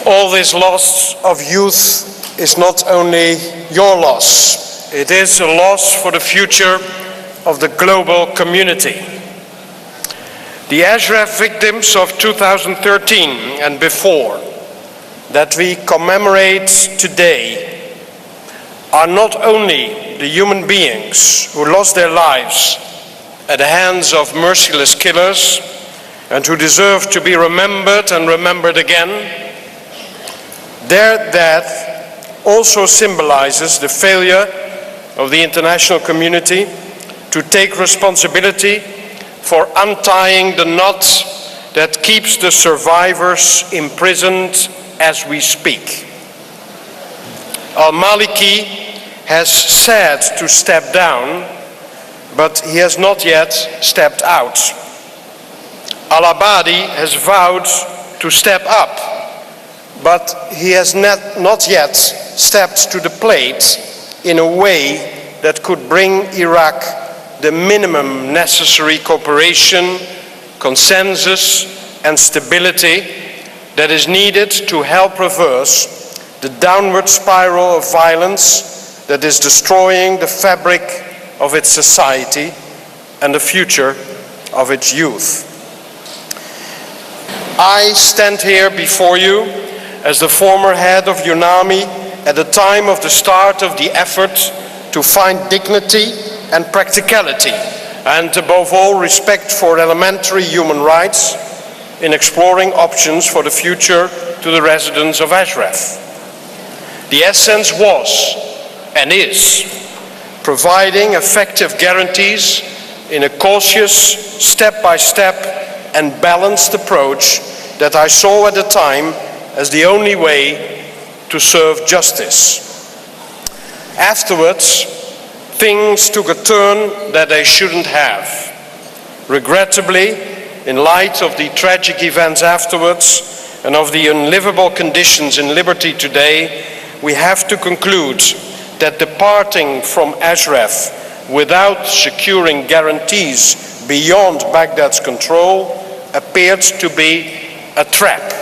All this loss of youth is not only your loss, it is a loss for the future of the global community. The Ashraf victims of 2013 and before that we commemorate today are not only the human beings who lost their lives at the hands of merciless killers and who deserve to be remembered and remembered again. Their death also symbolizes the failure of the international community to take responsibility for untying the knot that keeps the survivors imprisoned as we speak. Al-Maliki has said to step down, but he has not yet stepped out. Al-Abadi has vowed to step up, but he has not yet stepped to the plate in a way that could bring Iraq the minimum necessary cooperation, consensus, and stability that is needed to help reverse the downward spiral of violence that is destroying the fabric of its society and the future of its youth. I stand here before you as the former head of UNAMI at the time of the start of the effort to find dignity and practicality, and above all respect for elementary human rights in exploring options for the future to the residents of Ashraf. The essence was and is providing effective guarantees in a cautious, step-by-step and balanced approach that I saw at the time as the only way to serve justice. Afterwards, things took a turn that they shouldn't have. Regrettably, in light of the tragic events afterwards and of the unlivable conditions in Liberty today, we have to conclude that departing from Ashraf without securing guarantees beyond Baghdad's control appeared to be a trap.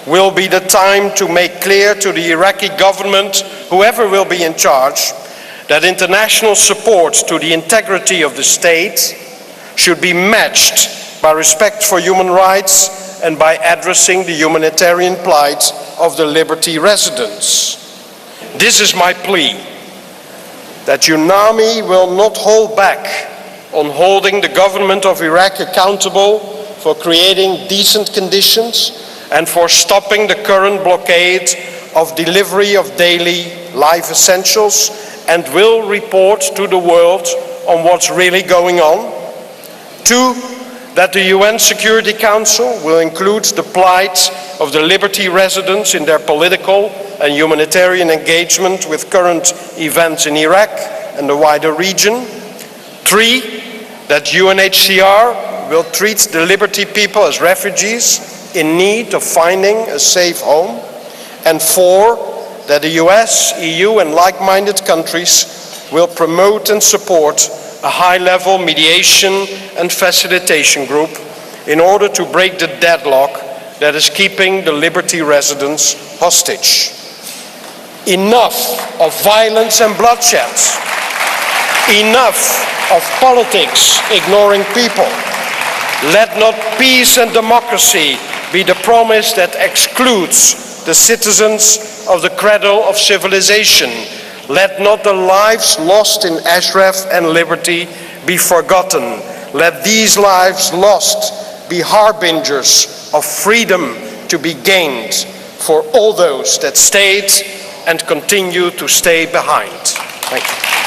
Will be the time to make clear to the Iraqi government, whoever will be in charge, that international support to the integrity of the state should be matched by respect for human rights and by addressing the humanitarian plight of the Liberty residents. This is my plea, that UNAMI will not hold back on holding the government of Iraq accountable for creating decent conditions and for stopping the current blockade of delivery of daily life essentials, and will report to the world on what's really going on. 2, that the UN Security Council will include the plight of the Liberty residents in their political and humanitarian engagement with current events in Iraq and the wider region. 3, that UNHCR will treat the Liberty people as refugees in need of finding a safe home. And 4, that the US, EU and like-minded countries will promote and support a high-level mediation and facilitation group in order to break the deadlock that is keeping the Liberty residents hostage. Enough of violence and bloodshed. Enough of politics ignoring people. Let not peace and democracy be the promise that excludes the citizens of the cradle of civilization. Let not the lives lost in Ashraf and Liberty be forgotten. Let these lives lost be harbingers of freedom to be gained for all those that stayed and continue to stay behind. Thank you.